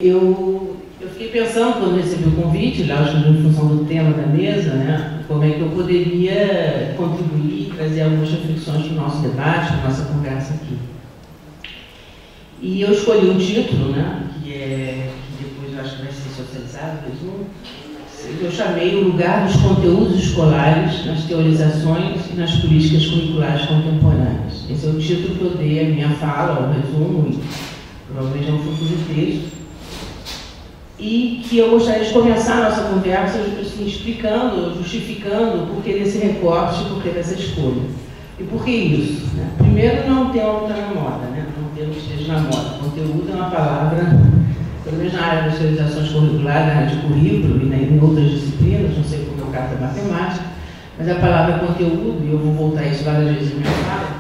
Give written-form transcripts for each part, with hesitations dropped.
Eu fiquei pensando, quando recebi o convite, lógico, em função do tema da mesa, né, como é que eu poderia contribuir, trazer algumas reflexões para o nosso debate, para a nossa conversa aqui. E eu escolhi um título, né, que depois eu acho que vai ser socializado, eu chamei O Lugar dos Conteúdos Escolares nas Teorizações e nas Políticas Curriculares Contemporâneas. Esse é o título que eu dei à minha fala, ao resumo, e provavelmente é um futuro texto. E que eu gostaria de começar a nossa conversa assim, explicando, justificando o porquê desse recorte, o porquê dessa escolha. E por que isso? Né? Primeiro, não tem algo na moda, né? Não tem o que esteja na moda. Conteúdo é uma palavra, pelo menos na área das teorizações curriculares, na área de currículo e em outras disciplinas, não sei como é o caso da matemática, mas a palavra conteúdo, e eu vou voltar a isso várias vezes na minha fala,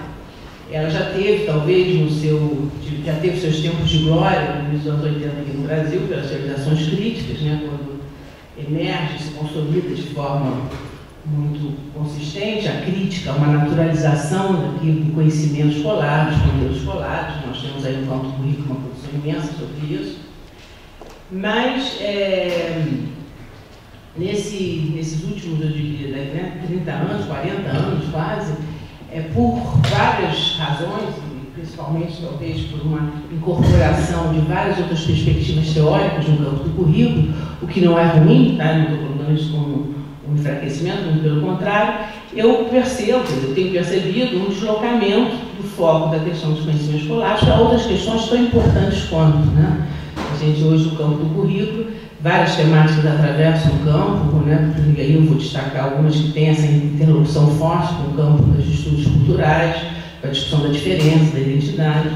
ela já teve, talvez, já teve seus tempos de glória no início dos anos 80 aqui no Brasil, pelas teorizações críticas, né, quando emerge, se consolida de forma muito consistente a crítica, uma naturalização do conhecimento escolar, dos conteúdos escolares. Nós temos aí no campo do currículo uma produção imensa sobre isso. Mas, nesses últimos, eu diria, 30 anos, 40 anos quase, por várias razões, principalmente talvez por uma incorporação de várias outras perspectivas teóricas no campo do currículo, o que não é ruim, tá? Não estou colocando isso como um enfraquecimento, muito pelo contrário, eu tenho percebido um deslocamento do foco da questão dos conhecimentos escolares para outras questões tão importantes quanto, né? A gente hoje no campo do currículo, várias temáticas atravessam o campo, né? E aí eu vou destacar algumas que têm essa interlocução forte com o campo dos estudos culturais, com a discussão da diferença, da identidade,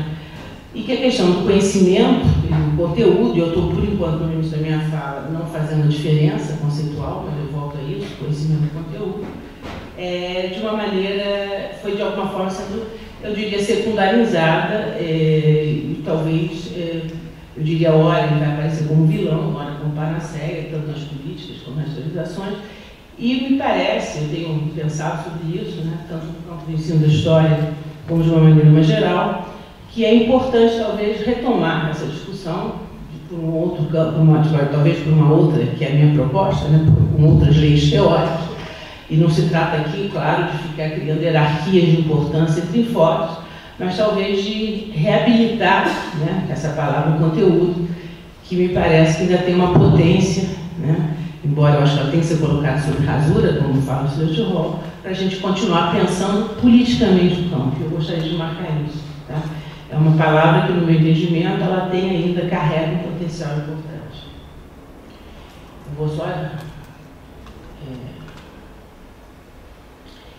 e que a questão do conhecimento e do conteúdo, e eu estou, por enquanto, no início da minha fala, não fazendo a diferença conceitual, mas eu volto a isso, conhecimento e conteúdo, de uma maneira, foi de alguma forma sendo, eu diria, secundarizada, e talvez, eu diria, ora ele vai aparecer como vilão, ora como panaceia, tanto nas políticas como nas teorizações, e me parece, eu tenho pensado sobre isso, né, tanto no campo do ensino da história, como de uma maneira mais geral, que é importante, talvez, retomar essa discussão por um outro campo, talvez por uma outra, que é a minha proposta, né, com outras leis teóricas, e não se trata aqui, claro, de ficar criando hierarquias de importância entre enfoques, mas talvez de reabilitar, né, essa palavra conteúdo, que me parece que ainda tem uma potência, né, embora eu acho que ela tenha que ser colocada sob rasura, como fala o Sr. Tirol, para a gente continuar pensando politicamente o campo. Eu gostaria de marcar isso. Tá? É uma palavra que, no meu entendimento, ela tem ainda, carrega um potencial importante. Eu vou só...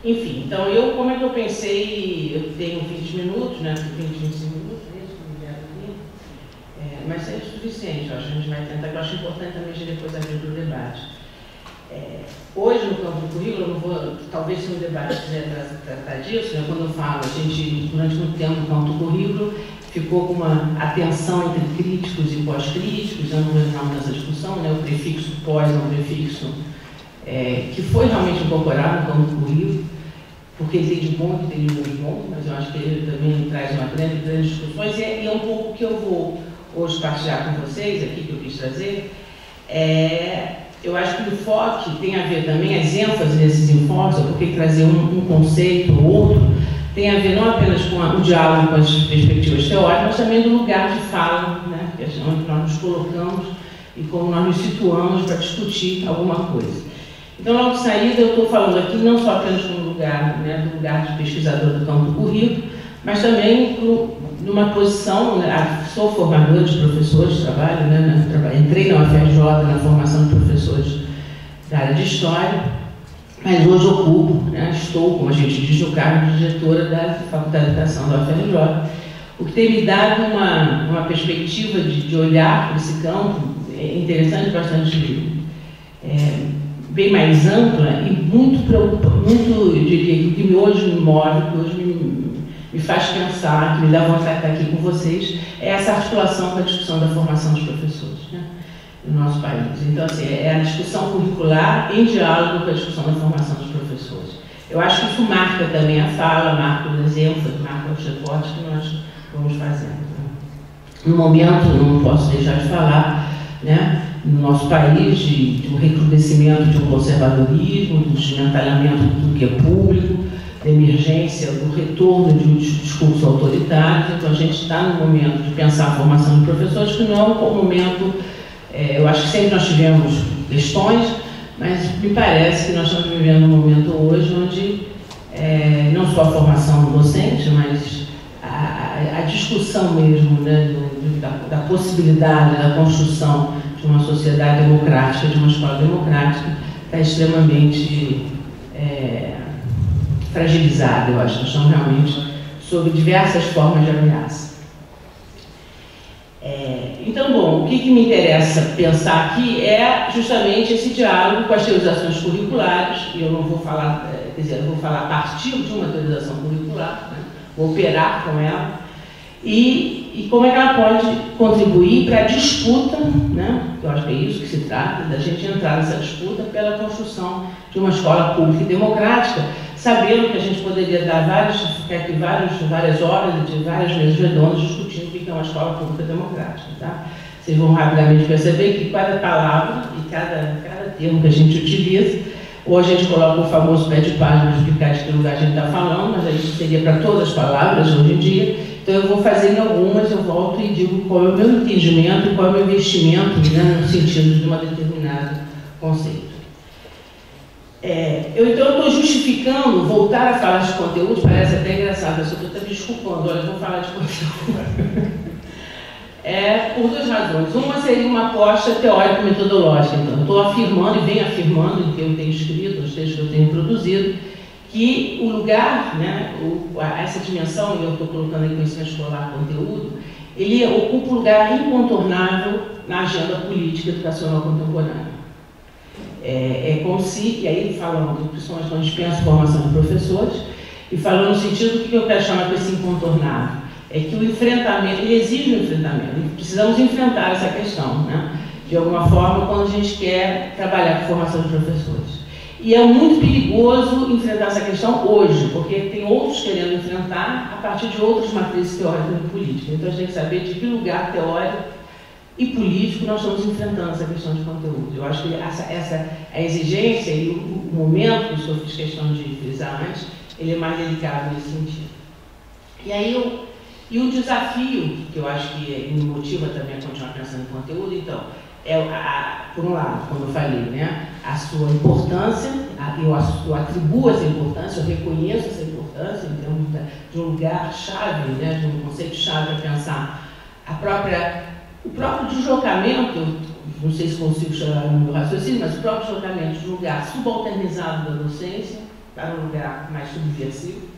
Enfim, então, como é que eu pensei, eu tenho 20 minutos, né, 20, 25 minutos, é isso que me deram aqui, mas é suficiente, eu acho que a gente vai tentar, que eu acho importante também de depois abrir para o debate. Hoje, no campo do currículo, eu não vou, talvez se no debate quiser tratar disso, né, quando eu falo, a gente, durante muito tempo, no campo do currículo, ficou com uma atenção entre críticos e pós-críticos, eu não vou entrar nessa discussão, né, o prefixo pós é um prefixo que foi realmente incorporado no campo do currículo, porque ele tem de bom e tem de muito bom, mas eu acho que ele também traz uma grande discussões, e é um pouco o que eu vou hoje partilhar com vocês, aqui que eu quis trazer. Eu acho que o enfoque tem a ver também, as ênfases desses enfoques, porque trazer um conceito ou outro, tem a ver não apenas com o diálogo com as perspectivas teóricas, mas também do lugar de fala, né, que é onde nós nos colocamos e como nós nos situamos para discutir alguma coisa. Então, logo de saída, eu estou falando aqui não só apenas como lugar, né, do lugar de pesquisador do campo do currículo, mas também numa posição, né, sou formadora de professores, trabalho, né, entrei na UFRJ na formação de professores da área de História, mas hoje ocupo, né, estou, como a gente diz, no cargo de diretora da Faculdade de Educação da UFRJ, o que tem me dado uma perspectiva de olhar para esse campo interessante, bastante bem mais ampla e muito preocupante, eu diria, que hoje me move, que hoje me faz pensar, que me dá vontade de estar aqui com vocês, é essa articulação com a discussão da formação dos professores, né, no nosso país. Então, assim, é a discussão curricular em diálogo com a discussão da formação dos professores. Eu acho que isso marca também a fala, marca os exemplos, marca os recortes que nós vamos fazendo. Né? no momento, não posso deixar de falar, né, no nosso país, de um recrudescimento de um conservadorismo, do desmantelamento de tudo que é público, da emergência, do retorno de um discurso autoritário. Então, a gente está no momento de pensar a formação de professores, que não é um momento, eu acho que sempre nós tivemos questões, mas me parece que nós estamos vivendo um momento hoje onde não só a formação docente, mas a discussão mesmo, né, da possibilidade da construção de uma sociedade democrática, de uma escola democrática, está extremamente fragilizada. Eu acho que nós estamos realmente sob diversas formas de ameaça. Então, bom, o que me interessa pensar aqui é justamente esse diálogo com as teorizações curriculares, e eu não vou falar, quer dizer, eu vou falar a partir de uma teorização curricular, né? Vou operar com ela, e como é que ela pode contribuir para a disputa, né? Eu acho que é isso que se trata, da gente entrar nessa disputa pela construção de uma escola pública e democrática, sabendo que a gente poderia dar ficar aqui várias horas de várias mesas redondas discutindo o que é uma escola pública democrática. Tá? Vocês vão rapidamente perceber que cada palavra e cada termo que a gente utiliza, ou a gente coloca o famoso pé de página para explicar de que lugar a gente está falando, mas isso seria para todas as palavras hoje em dia. Então eu vou fazer em algumas, eu volto e digo qual é o meu entendimento e qual é o meu investimento, né, no sentido de uma determinado conceito. Então eu estou justificando voltar a falar de conteúdo, parece até engraçado, eu estou me desculpando, olha, eu vou falar de conteúdo. Por duas razões. Uma seria uma aposta teórico-metodológica. Então, eu estou afirmando e venho afirmando, em que eu tenho escrito, nos textos que eu tenho produzido, que o lugar, né, essa dimensão, e eu estou colocando aí conhecimento escolar, conteúdo, ele ocupa um lugar incontornável na agenda política educacional contemporânea. Como se, e aí falando, principalmente quando a gente pensa em formação de professores, e falando no sentido do que eu quero chamar de esse incontornável, é que o enfrentamento, ele exige um enfrentamento, e precisamos enfrentar essa questão, né? De alguma forma, quando a gente quer trabalhar com formação de professores. E é muito perigoso enfrentar essa questão hoje, porque tem outros querendo enfrentar a partir de outras matrizes teóricas e políticas. Então a gente tem que saber de que lugar teórico e político nós estamos enfrentando essa questão de conteúdo. Eu acho que a exigência e o momento que eu fiz questão de frisar antes, ele é mais delicado nesse sentido. E o desafio, que eu acho que me motiva também a continuar pensando em conteúdo, então, por um lado, como eu falei, né, a sua importância, eu atribuo essa importância, eu reconheço essa importância em termos de um lugar-chave, né, de um conceito-chave a pensar o próprio deslocamento, não sei se consigo chegar no meu raciocínio, mas o próprio deslocamento de um lugar subalternizado da docência para um lugar mais subversivo.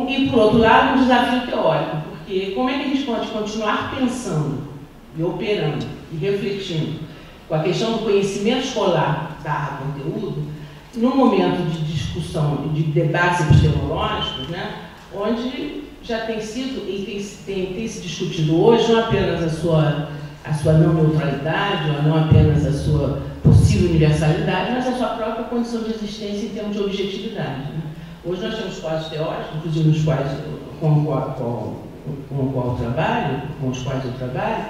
E, por outro lado, um desafio teórico, porque como é que a gente pode continuar pensando e operando e refletindo com a questão do conhecimento escolar / conteúdo, num momento de discussão, de debates epistemológicos, né, onde já tem sido e tem se discutido hoje não apenas a sua não neutralidade, ou não apenas a sua possível universalidade, mas a sua própria condição de existência em termos de objetividade. Né? Hoje nós temos quadros teóricos, inclusive nos quais com os quais eu trabalho,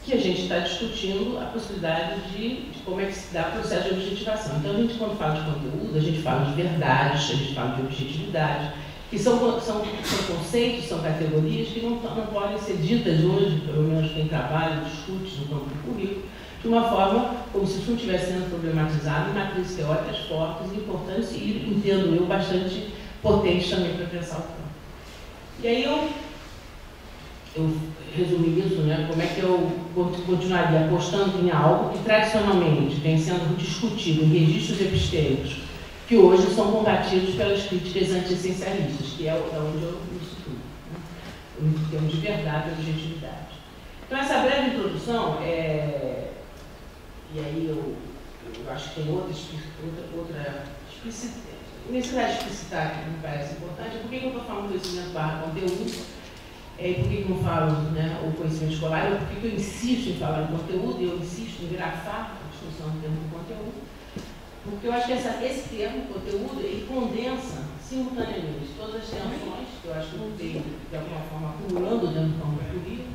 que a gente está discutindo a possibilidade de como é que se dá o processo de objetivação. Então, a gente, quando fala de conteúdo, a gente fala de verdades, a gente fala de objetividade, que são conceitos, são categorias que não podem ser ditas hoje, pelo menos quem trabalha, discute no campo do currículo, de uma forma como se isso não estivesse sendo problematizado em matrizes teóricas fortes e importantes e, entendo eu, bastante potentes também para pensar o campo. E aí eu resumi isso, né? Como é que eu continuaria apostando em algo que tradicionalmente vem sendo discutido em registros epistêmicos, que hoje são combatidos pelas críticas anti-essencialistas, que é onde eu me situo, né? Em termos de verdade e objetividade. Então, essa breve introdução, e aí eu acho que tem outra necessidade de explicitar que me parece importante, por que eu estou falando conhecimento / conteúdo, e por que eu não falo, né, o conhecimento escolar, por que eu insisto em falar em conteúdo, e eu insisto em grafar a discussão do termo de conteúdo, porque eu acho que esse termo, conteúdo, ele condensa simultaneamente todas as tensões que eu acho que eu tenho, de alguma forma, acumulando dentro do campo do currículo,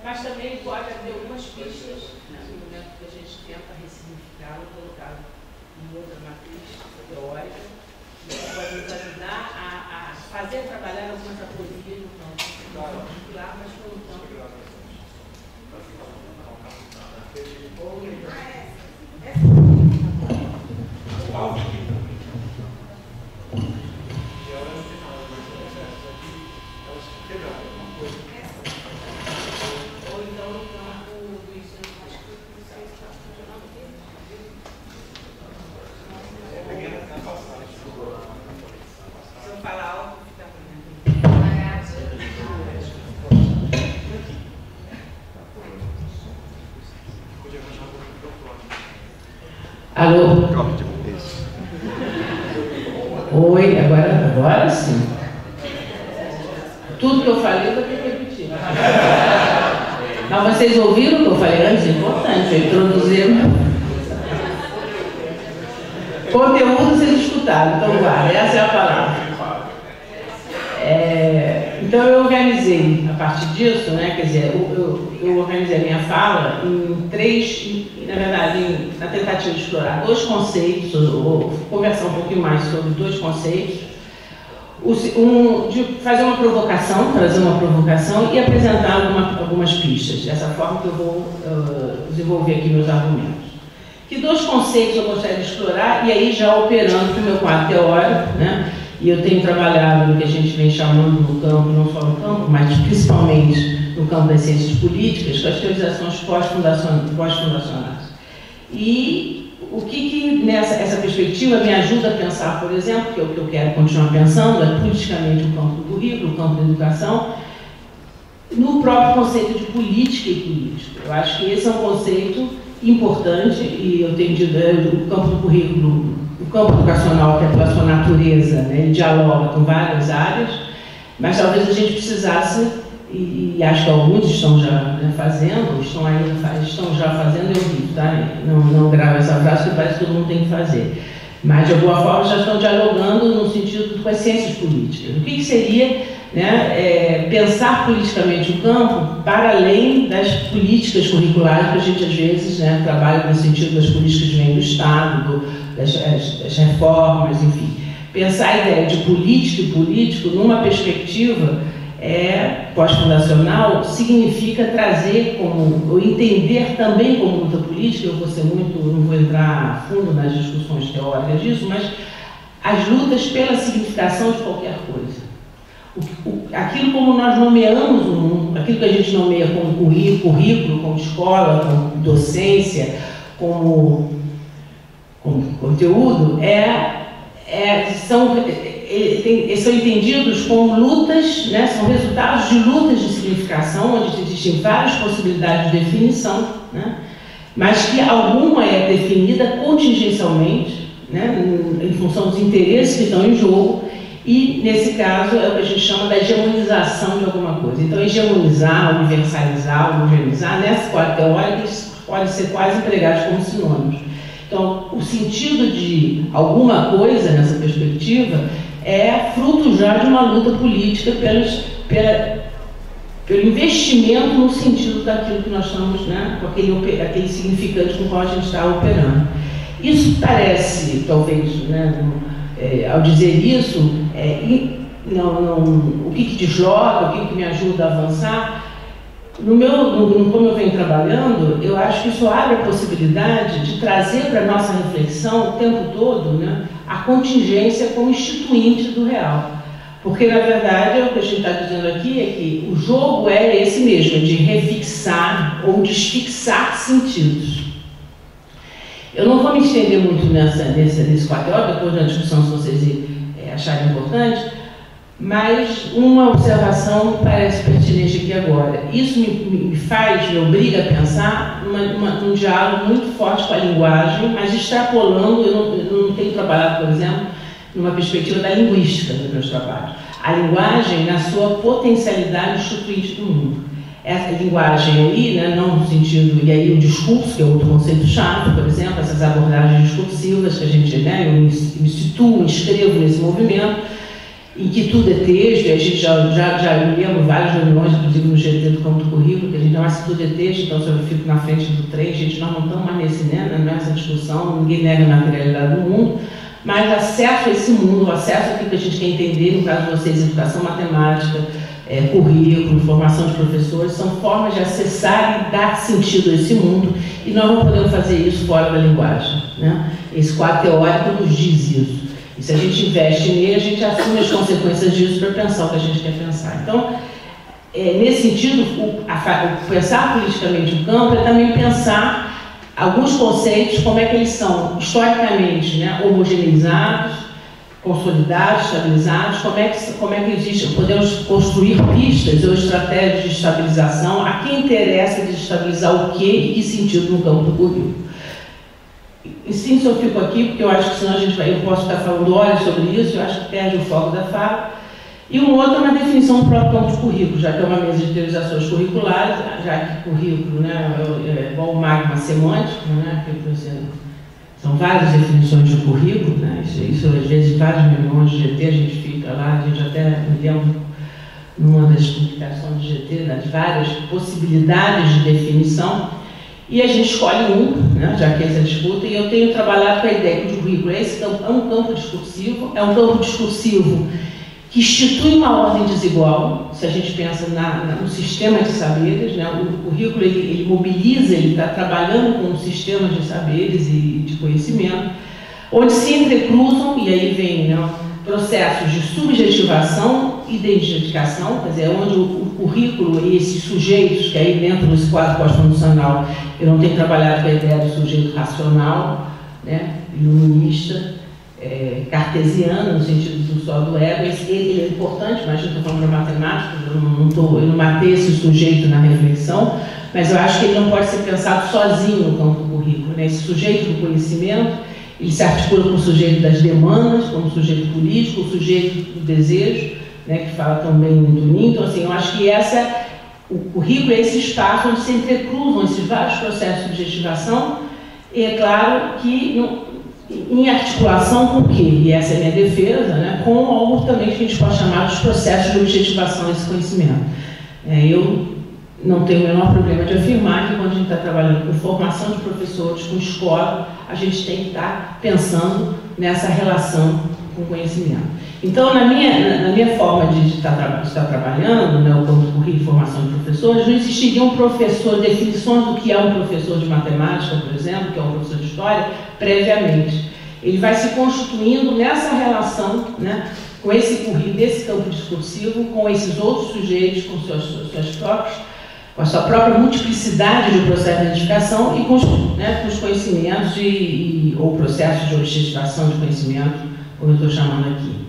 mas também pode haver algumas pistas, né, no momento que a gente tenta ressignificá-lo, colocá-lo em outra matriz teórica, que pode nos ajudar a fazer trabalhar algumas aporias no campo particular, mas no campo. Alô? Oi, agora sim. Tudo que eu falei eu vou ter que repetir. Mas vocês ouviram o que eu falei antes? É importante, eu introduzir. Conteúdo vocês escutaram, então guarda, essa é a palavra. Então eu organizei, a partir disso, né, quer dizer, eu organizei a minha fala em três, na verdade, na tentativa de explorar dois conceitos, ou conversar um pouquinho mais sobre dois conceitos, de fazer uma provocação, trazer uma provocação e apresentar algumas pistas, dessa forma que eu vou desenvolver aqui meus argumentos. Que dois conceitos eu gostaria de explorar, e aí já operando com o meu quadro teórico, né? E eu tenho trabalhado no que a gente vem chamando no campo, não só no campo, mas principalmente no campo das ciências políticas, com as teorizações pós-fundacionais. E o que essa perspectiva me ajuda a pensar, por exemplo, que é o que eu quero continuar pensando, é politicamente o campo do currículo, o campo da educação, no próprio conceito de política e político. Eu acho que esse é um conceito importante, e eu tenho dito, o campo do currículo, o campo educacional, que é pela sua natureza, né, ele dialoga com várias áreas, mas talvez a gente precisasse, e acho que alguns estão já, né, fazendo, estão já fazendo, eu vi, tá? Não gravo essa frase, porque parece que todo mundo tem que fazer. Mas, de alguma forma, já estão dialogando no sentido com as ciências políticas. O que seria, né, pensar politicamente o campo para além das políticas curriculares que a gente, às vezes, né, trabalha no sentido das políticas que vêm do Estado, das reformas, enfim. Pensar a ideia de política e político numa perspectiva pós-fundacional significa trazer ou entender também como luta política. Eu vou ser não vou entrar a fundo nas discussões teóricas disso, mas as lutas pela significação de qualquer coisa. Aquilo como nós nomeamos o mundo, aquilo que a gente nomeia como currículo, como escola, como docência, como conteúdo, são entendidos como lutas, né, são resultados de lutas de significação, onde existem várias possibilidades de definição, né, mas que alguma é definida contingencialmente, né, em função dos interesses que estão em jogo, e, nesse caso, é o que a gente chama da hegemonização de alguma coisa. Então, hegemonizar, universalizar, homogeneizar, nessa quadra teórica, eles podem ser quase empregados como sinônimos. Então, o sentido de alguma coisa nessa perspectiva é fruto já de uma luta política pelo investimento no sentido daquilo que nós estamos, né, com aquele significante com o qual a gente está operando. Isso parece, talvez, né, ao dizer isso, o que desloca, o que me ajuda a avançar. Como eu venho trabalhando, eu acho que isso abre a possibilidade de trazer para a nossa reflexão o tempo todo, né, a contingência como instituinte do real. Porque, na verdade, o que a gente está dizendo aqui é que o jogo é esse mesmo, de refixar ou desfixar sentidos. Eu não vou me estender muito nesse quadro, depois da discussão, se vocês acharem importante, mas uma observação me parece pertinente aqui agora. Isso me obriga a pensar num diálogo muito forte com a linguagem, mas extrapolando. Eu não tenho trabalhado, por exemplo, numa perspectiva da linguística nos meus trabalhos. A linguagem na sua potencialidade instituinte do mundo. Essa linguagem aí, né, não no sentido, e aí o discurso, que é outro conceito chato, por exemplo, essas abordagens discursivas que a gente, né, eu me situo, me inscrevo nesse movimento. em que tudo é texto, e a gente já lembro várias reuniões, inclusive no GT do campo do currículo, que a gente não acha que tudo é texto, então se eu fico na frente do trem, gente, nós não estamos mais nessa discussão, ninguém nega a materialidade do mundo, mas acesso a esse mundo, acesso àquilo que a gente quer entender, no caso de vocês, educação matemática, currículo, formação de professores, são formas de acessar e dar sentido a esse mundo, e nós não podemos fazer isso fora da linguagem, né? Esse quadro teórico nos diz isso. E se a gente investe nele, a gente assume as consequências disso para pensar o que a gente quer pensar. Então, nesse sentido, pensar politicamente o campo é também pensar alguns conceitos, como é que eles são historicamente, né, homogeneizados, consolidados, estabilizados, como é que existe, podemos construir pistas ou estratégias de estabilização, a quem interessa desestabilizar o quê e que sentido no campo do currículo. E sim, se eu fico aqui, porque eu acho que senão eu posso ficar falando horas sobre isso, eu acho que perde o foco da fala. E um outro é uma definição do próprio campo de currículo, já que é uma mesa de teorizações curriculares, já que currículo, né, é igual o magma semântico, né, são várias definições de currículo, né, isso às vezes em vários reuniões de GT a gente fica lá, a gente até me lembro numa das publicações de GT, das várias possibilidades de definição, e a gente escolhe né, já que essa disputa, e eu tenho trabalhado com a ideia que o currículo é um campo discursivo, que institui uma ordem desigual, se a gente pensa no sistema de saberes, né, o currículo ele mobiliza, ele está trabalhando com um sistema de saberes e de conhecimento, onde se entrecruzam, e aí vem, né, processos de subjetivação e identificação, quer dizer, onde o currículo e esses sujeitos, que aí dentro desse quadro pós-funcional, eu não tenho trabalhado com a ideia do sujeito racional, né, iluminista, cartesiano, no sentido só do ego, ele é importante, mas eu estou falando da matemática, eu não matei esse sujeito na reflexão, mas eu acho que ele não pode ser pensado sozinho no campo do currículo, né? Esse sujeito do conhecimento, ele se articula com o sujeito das demandas, como o sujeito político, o sujeito do desejo, né, que fala também do Ninho. Então, assim, eu acho que o currículo é esse espaço onde se entrecruzam esses vários processos de subjetivação, e é claro que em articulação com o quê? E essa é a minha defesa, né, com algo também que a gente pode chamar dos processos de objetivação desse conhecimento. Eu não tenho o menor problema de afirmar que quando a gente está trabalhando com formação de professores, com escola, a gente tem que estar pensando nessa relação com o conhecimento. Então, na minha forma de estar trabalhando, né, o campo de currículo e formação de professores, não existiria um professor, definições do que é um professor de matemática, por exemplo, que é um professor de história, previamente. Ele vai se constituindo nessa relação, né, com esse currículo, desse campo discursivo, com esses outros sujeitos, com a sua própria multiplicidade de processo de identificação e com os conhecimentos ou processos de objetivação de conhecimento, como eu estou chamando aqui.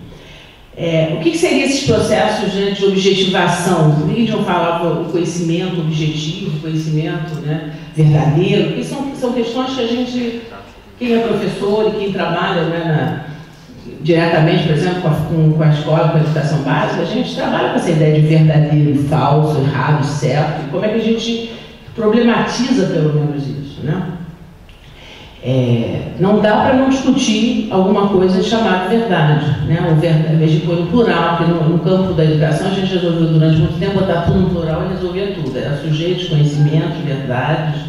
O que seriam esses processos, né, de objetivação? Por que a gente não falava o conhecimento objetivo, o conhecimento, né, verdadeiro? Porque são questões que a gente, quem é professor e quem trabalha, né, diretamente, por exemplo, com a escola, com a educação básica, a gente trabalha com essa ideia de verdadeiro, falso, errado, certo, e como é que a gente problematiza pelo menos isso, né? Não dá para não discutir alguma coisa chamada verdade, né? Ao invés de pôr no plural, porque no campo da educação a gente resolveu durante muito tempo botar tudo no plural e resolver tudo. Era sujeitos, conhecimentos, verdades,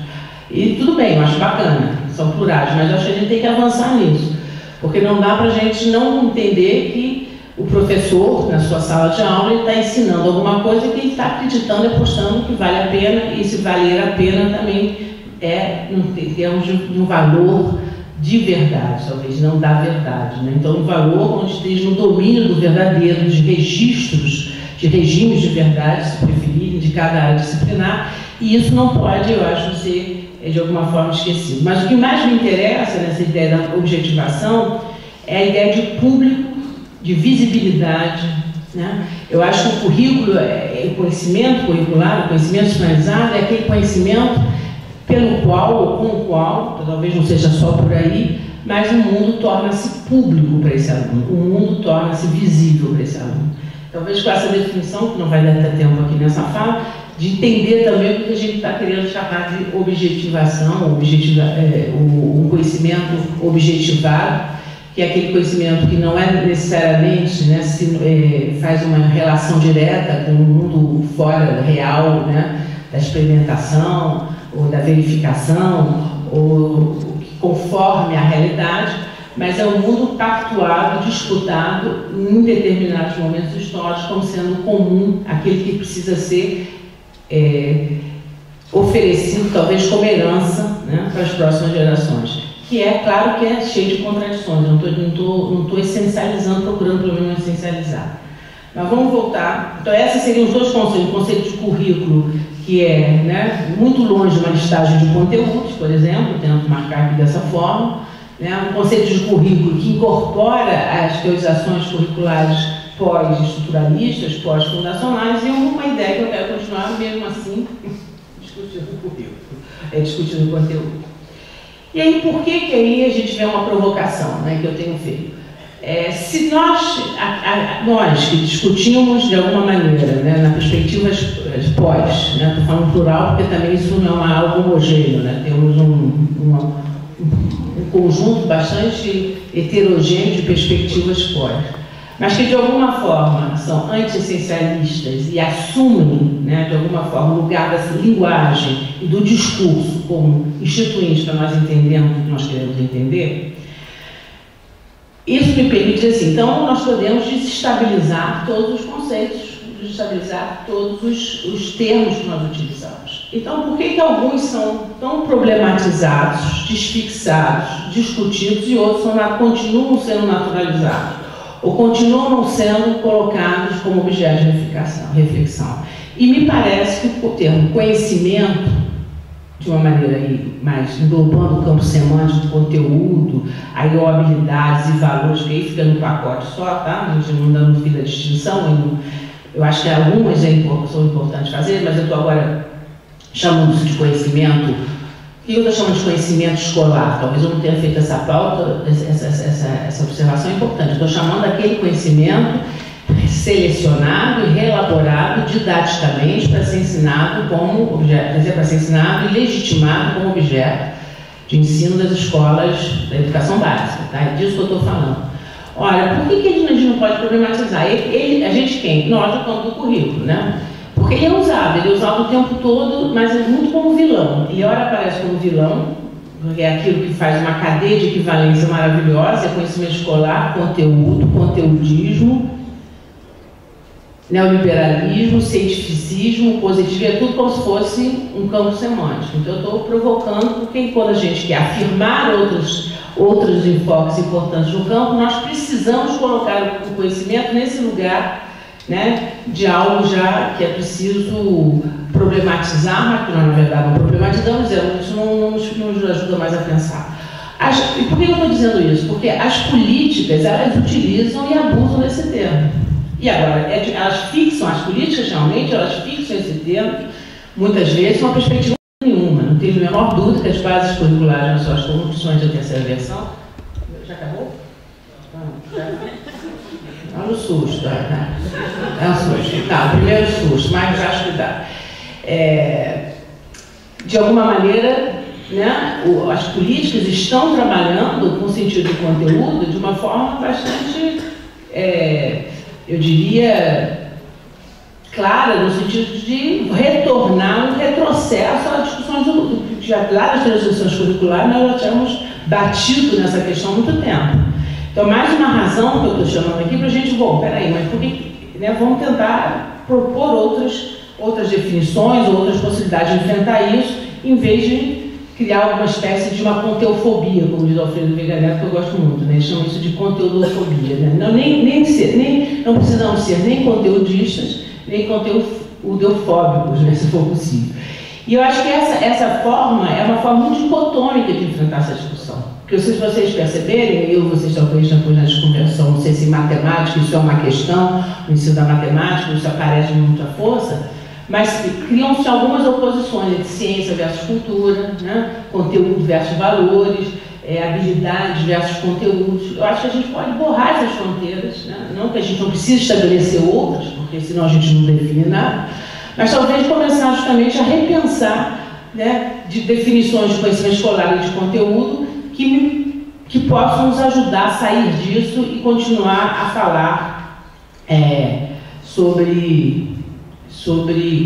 e tudo bem, eu acho bacana, são plurais, mas eu acho que a gente tem que avançar nisso, porque não dá para a gente não entender que o professor, na sua sala de aula, ele está ensinando alguma coisa que ele está acreditando e apostando que vale a pena, e se valer a pena também em termos de um valor de verdade, talvez não da verdade, né? Então, um valor onde esteja no domínio do verdadeiro, de registros, de regimes de verdade, se preferirem, de cada área disciplinar, e isso não pode, eu acho, ser de alguma forma esquecido. Mas o que mais me interessa nessa ideia da objetivação é a ideia de público, de visibilidade, né? Eu acho que o currículo, o conhecimento curricular, o conhecimento externalizado, é aquele conhecimento pelo qual, ou com o qual, talvez não seja só por aí, mas o mundo torna-se público para esse aluno, o mundo torna-se visível para esse aluno. Talvez com essa definição, que não vai dar até tempo aqui nessa fala, de entender também o que a gente está querendo chamar de objetivação, um conhecimento objetivado, que é aquele conhecimento que não é necessariamente, né, faz uma relação direta com o mundo fora real, né, da experimentação ou da verificação, ou que conforme a realidade, mas é um mundo pactuado, disputado em determinados momentos históricos como sendo comum, aquele que precisa ser oferecido talvez como herança, né, para as próximas gerações. Que é, claro que é cheio de contradições, não estou essencializando, procurando pelo menos essencializar. Mas vamos voltar. Então, esses seriam os dois conceitos. O conceito de currículo, que é, né, muito longe de uma listagem de conteúdos, por exemplo, tento marcar aqui dessa forma. Né, um conceito de currículo que incorpora as teorizações curriculares pós-estruturalistas, pós-fundacionais, e uma ideia que eu quero continuar, mesmo assim, discutindo o currículo, discutindo o conteúdo. E aí, por que aí a gente vê uma provocação, né, que eu tenho feito? Se nós que discutimos de alguma maneira, né, na perspectiva pós, né, estou falando plural porque também isso não é algo homogêneo, né, temos um conjunto bastante heterogêneo de perspectivas pós, mas que de alguma forma são anti-essencialistas e assumem, né, de alguma forma, o lugar da linguagem e do discurso como instituintes para nós entendermos o que nós queremos entender. Isso me permite dizer assim, então nós podemos desestabilizar todos os conceitos, desestabilizar todos os termos que nós utilizamos. Então, por que alguns são tão problematizados, desfixados, discutidos e outros continuam sendo naturalizados? Ou continuam não sendo colocados como objeto de reflexão. E me parece que o termo conhecimento, de uma maneira aí mais englobando o campo semântico do conteúdo, aí habilidades e valores, que aí fica no pacote só, tá? A gente não dando fim da distinção, eu acho que algumas são importantes fazer, mas eu estou agora chamando isso de conhecimento. O que eu estou chamando de conhecimento escolar? Talvez eu não tenha feito essa pauta, essa observação é importante. Estou chamando aquele conhecimento selecionado e reelaborado didaticamente para ser ensinado como objeto, quer dizer, para ser ensinado e legitimado como objeto de ensino das escolas da educação básica. Tá? É disso que eu estou falando. Olha, por que a gente não pode problematizar? A gente quem? Nós, do campo do currículo, né? Porque ele é usado o tempo todo, mas é muito como vilão. Ele ora aparece como vilão, porque é aquilo que faz uma cadeia de equivalência maravilhosa, é conhecimento escolar, conteúdo, conteudismo, neoliberalismo, cientificismo, positivo, é tudo como se fosse um campo semântico. Então eu estou provocando, porque quando a gente quer afirmar outros enfoques importantes no campo, nós precisamos colocar o conhecimento nesse lugar, né, de algo já que é preciso problematizar, mas que nós, na verdade, não problematizamos, isso não nos ajuda mais a pensar. E por que eu estou dizendo isso? Porque as políticas, elas utilizam e abusam desse termo. E agora, elas fixam, as políticas realmente, elas fixam esse termo, muitas vezes, uma perspectiva nenhuma. Não tenho a menor dúvida que as bases curriculares nas suas construções da terceira versão. Já acabou? Olha o susto, né? É um susto. Tá, o primeiro susto, mas já acho que dá. De alguma maneira, né, as políticas estão trabalhando com o sentido de conteúdo de uma forma bastante, eu diria, clara, no sentido de retornar um retrocesso às discussões lá das transições curriculares. Nós já tínhamos batido nessa questão há muito tempo. Então, mais uma razão que eu estou chamando aqui para a gente, peraí, mas por que, né, vamos tentar propor outras definições, outras possibilidades de enfrentar isso, em vez de criar alguma espécie de uma conteufobia, como diz Alfredo Veiga Neto, que eu gosto muito, né? Eles chamam isso de conteudofobia. Né? Não precisamos ser nem conteudistas, nem conteudofóbicos, né, se for possível. E eu acho que essa forma é uma forma muito dicotômica de enfrentar essa discussão. Porque se vocês perceberem, vocês talvez depois na desconversão, não sei se em matemática isso é uma questão, no ensino da matemática isso aparece com muita força, mas criam-se algumas oposições entre ciência versus cultura, né? Conteúdo versus valores, habilidades versus conteúdos. Eu acho que a gente pode borrar essas fronteiras, né? Não que a gente não precise estabelecer outras, porque senão a gente não define nada, mas talvez começar justamente a repensar, né, de definições de conhecimento escolar e de conteúdo que possam nos ajudar a sair disso e continuar a falar sobre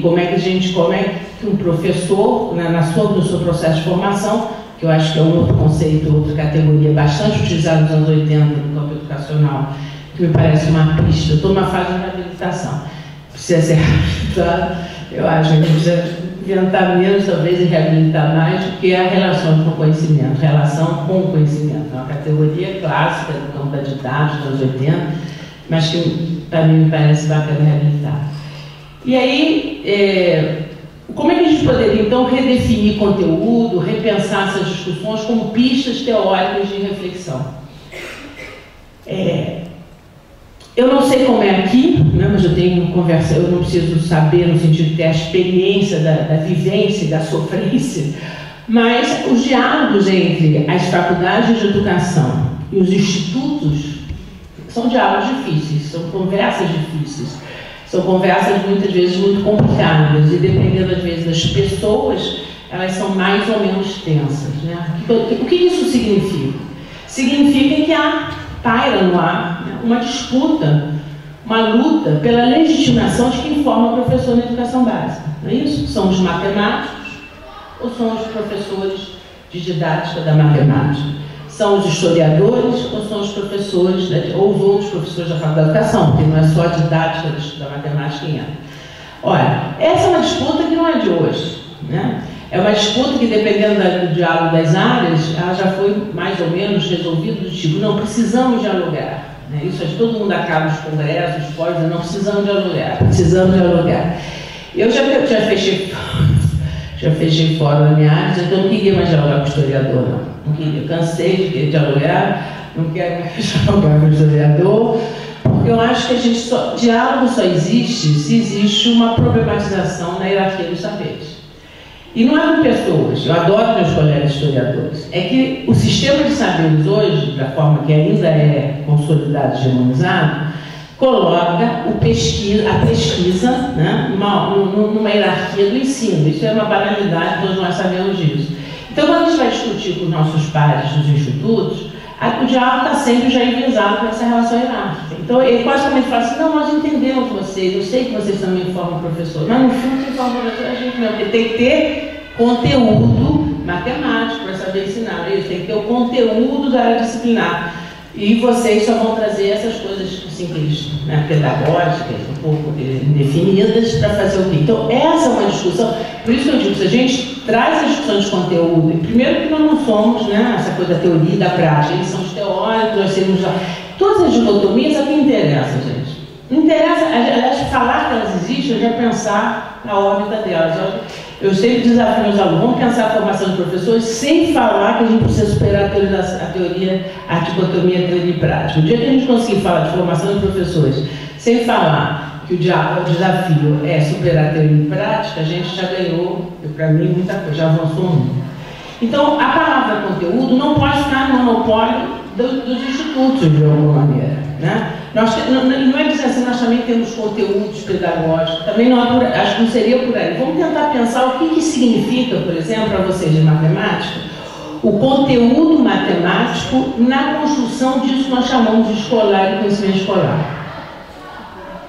como é que um professor, né, no seu processo de formação, que eu acho que é um outro conceito, outra categoria bastante utilizada nos anos 80 no campo educacional, que me parece uma pista. Eu estou numa fase de reabilitação, precisa ser reabilitado. Eu acho que a gente precisa inventar menos, talvez, e reabilitar mais, do que a relação com o conhecimento. Relação com o conhecimento. É uma categoria clássica do campo da didática dos anos 80, mas que, para mim, me parece bacana reabilitar. E aí, como é que a gente poderia, então, redefinir conteúdo, repensar essas discussões como pistas teóricas de reflexão? Eu não sei como é aqui, né, mas eu tenho conversa, eu não preciso saber no sentido de ter a experiência da vivência, da sofrência, mas os diálogos entre as faculdades de educação e os institutos são diálogos difíceis, são conversas difíceis, são conversas muitas vezes muito complicadas e, dependendo às vezes das pessoas, elas são mais ou menos tensas, né? O que isso significa? Significa que paira no ar, né, uma disputa, uma luta pela legitimação de quem forma o professor na educação básica. Não é isso? São os matemáticos ou são os professores de didática da matemática? São os historiadores ou são os professores, ou os outros professores da faculdade de educação, porque não é só a didática da matemática que entra. Olha, essa é uma disputa que não é de hoje, né? É uma disputa que, dependendo do diálogo das áreas, ela já foi mais ou menos resolvida do tipo, não, precisamos dialogar. Né? Isso é de todo mundo acaba os congressos, os pós, não precisamos dialogar, precisamos dialogar. Eu já fechei fora da minha área, então não queria mais dialogar com o historiador, não queria. Eu cansei de dialogar, não quero mais dialogar com o historiador, porque eu acho que diálogo só existe se existe uma problematização na hierarquia dos saberes. E não é com pessoas, eu adoro meus colegas historiadores, é que o sistema de saberes hoje, da forma que ainda é consolidado e hegemonizado, coloca a pesquisa, né, numa hierarquia do ensino. Isso é uma banalidade, todos nós sabemos disso. Então, quando a gente vai discutir com os nossos pares dos institutos, o diálogo está sempre já enviesado por essa relação hierárquica. Então, ele quase fala assim, não, nós entendemos vocês, eu sei que vocês também formam professor, mas no fundo quem forma professor é a gente mesmo, porque tem que ter conteúdo matemático para saber ensinar isso, tem que ter o conteúdo da área disciplinar. E vocês só vão trazer essas coisas simples, né, pedagógicas, um pouco indefinidas, para fazer o quê? Então, essa é uma discussão. Por isso que eu digo, se a gente traz a discussão de conteúdo, primeiro que nós não somos, né, essa coisa da teoria e da prática, eles são os teóricos, nós temos todas as dicotomias, é o que interessa, gente. Não interessa, aliás, falar que elas existem, é já pensar na órbita delas. Eu sempre desafio meus alunos, vamos pensar a formação de professores sem falar que a gente precisa superar a dicotomia teoria e prática. O dia que a gente conseguir falar de formação de professores sem falar que o desafio é superar a teoria e prática, a gente já ganhou, para mim, muita coisa, já avançou muito. Então, a palavra conteúdo não pode ficar no monopólio dos institutos, de alguma maneira, né? Não é dizer assim, nós também temos conteúdos pedagógicos, também não acho que não seria por aí. Vamos tentar pensar o que significa, por exemplo, para vocês de matemática, o conteúdo matemático na construção disso que nós chamamos de escolar e conhecimento escolar.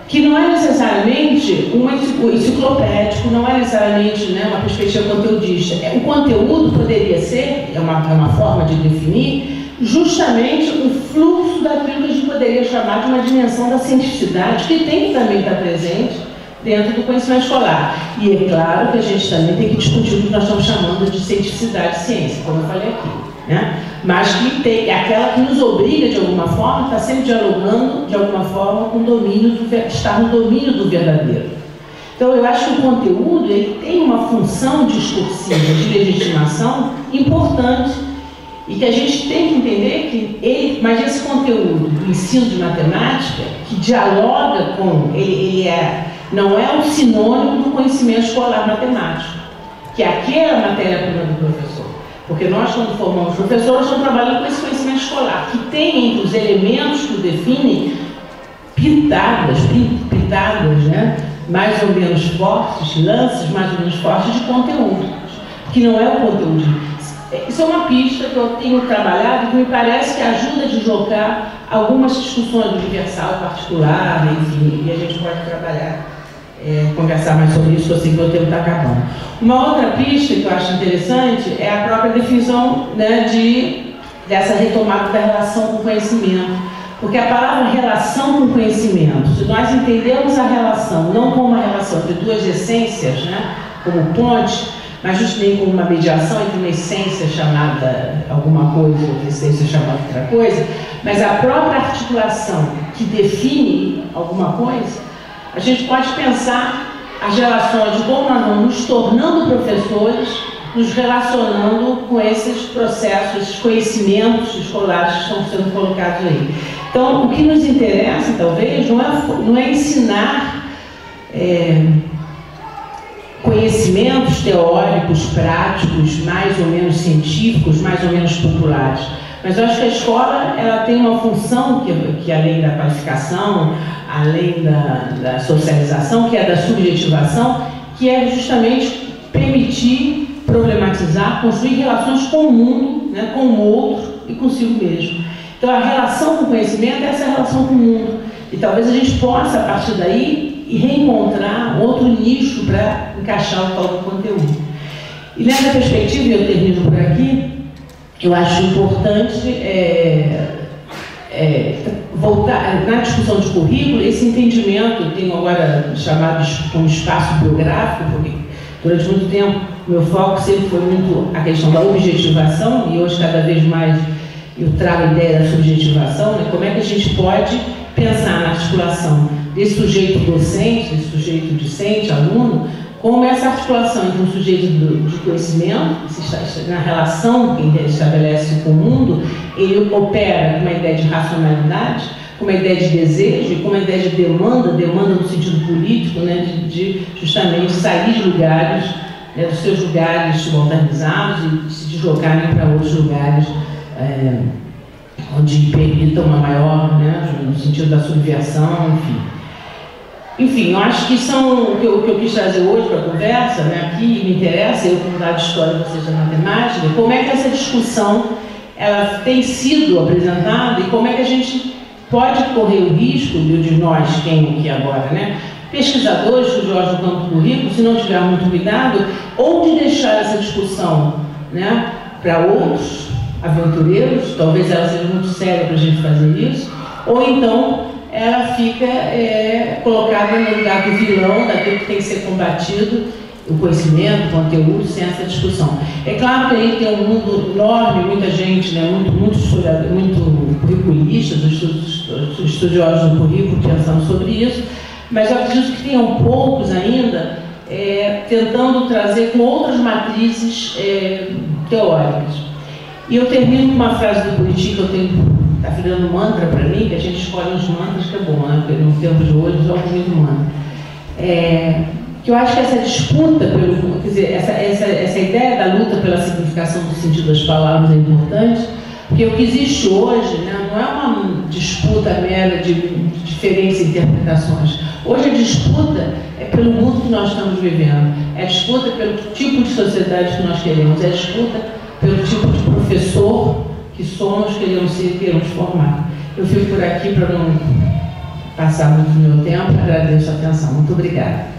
Que não é necessariamente um enciclopédico, não é necessariamente, né, uma perspectiva conteudista. O conteúdo poderia ser, é uma forma de definir, justamente o fluxo daquilo que a gente poderia chamar de uma dimensão da cientificidade, que tem que também estar presente dentro do conhecimento escolar. E é claro que a gente também tem que discutir o que nós estamos chamando de cientificidade e ciência, como eu falei aqui, né? Mas que tem aquela que nos obriga, de alguma forma, está sempre dialogando, de alguma forma, com o domínio estar no domínio do verdadeiro. Então, eu acho que o conteúdo ele tem uma função discursiva, de legitimação importante, e que a gente tem que entender mas esse conteúdo do ensino de matemática, que dialoga com, não é um sinônimo do conhecimento escolar matemático, que aqui é a matéria-prima do professor. Porque nós, quando formamos professores, estamos trabalhando com esse conhecimento escolar, que tem entre os elementos que o definem pitadas, né, mais ou menos fortes, lances mais ou menos fortes de conteúdo, que não é o conteúdo. Isso é uma pista que eu tenho trabalhado e que me parece que ajuda a deslocar algumas discussões do universal, particular, enfim, e a gente pode trabalhar, conversar mais sobre isso, eu sei que o tempo está acabando. Uma outra pista que eu acho interessante é a própria definição, né, dessa retomada da relação com o conhecimento. Porque a palavra relação com conhecimento, se nós entendemos a relação não como uma relação entre duas essências, né, como ponte, mas justamente como uma mediação entre uma essência chamada alguma coisa e outra essência chamada outra coisa, mas a própria articulação que define alguma coisa, a gente pode pensar as relações de como nós vamos nos tornando professores, nos relacionando com esses processos, esses conhecimentos escolares que estão sendo colocados aí. Então, o que nos interessa, talvez, não é ensinar conhecimentos teóricos, práticos, mais ou menos científicos, mais ou menos populares. Mas eu acho que a escola ela tem uma função que além da qualificação, além da socialização, que é da subjetivação, que é justamente permitir problematizar, construir relações com o mundo, né, com o outro e consigo mesmo. Então, a relação com o conhecimento é essa relação com o mundo. E talvez a gente possa, a partir daí, reencontrar outro nicho para encaixar o tal do conteúdo. E nessa perspectiva, e eu termino por aqui, eu acho importante voltar na discussão de currículo, esse entendimento, eu tenho agora chamado como espaço biográfico, porque durante muito tempo meu foco sempre foi muito a questão da objetivação, e hoje cada vez mais eu trago a ideia da subjetivação, né? Como é que a gente pode pensar na articulação desse sujeito docente, desse sujeito discente, aluno, como essa articulação entre um sujeito de conhecimento, na relação que ele estabelece com o mundo, ele opera com uma ideia de racionalidade, com uma ideia de desejo e com uma ideia de demanda no sentido político, né, de justamente sair de lugares, né, dos seus lugares subalternizados e se deslocarem para outros lugares onde permitam uma maior, né, no sentido da subversão, enfim. Enfim, eu acho que são o que eu quis trazer hoje para a conversa, né, aqui me interessa, eu como dado de história, vocês da matemática, como é que essa discussão ela tem sido apresentada e como é que a gente pode correr o risco de nós, quem aqui agora, né, pesquisadores, estudiosos do campo do currículo, se não tiver muito cuidado, ou de deixar essa discussão, né, para outros aventureiros, talvez ela seja muito séria para a gente fazer isso, ou então ela fica colocada no lugar do vilão, daquilo que tem que ser combatido, o conhecimento, o conteúdo, sem essa discussão. É claro que aí tem um mundo enorme, muita gente, né, muito curriculistas, os estudiosos do currículo pensando sobre isso, mas eu acredito que tenham poucos ainda tentando trazer com outras matrizes teóricas. E eu termino com uma frase do Buriti que eu tenho, está virando mantra para mim, que a gente escolhe uns mantras que é bom, né? Porque no tempo de hoje eu uso muito mantra. Que eu acho que essa disputa, quer dizer, essa ideia da luta pela significação do sentido das palavras é importante, porque o que existe hoje, né, não é uma disputa mera de diferentes interpretações. Hoje a disputa é pelo mundo que nós estamos vivendo, é a disputa pelo tipo de sociedade que nós queremos, é a disputa pelo tipo de professor que somos, queremos ser, queremos formar. Eu fico por aqui para não passar muito meu tempo, agradeço a atenção. Muito obrigada.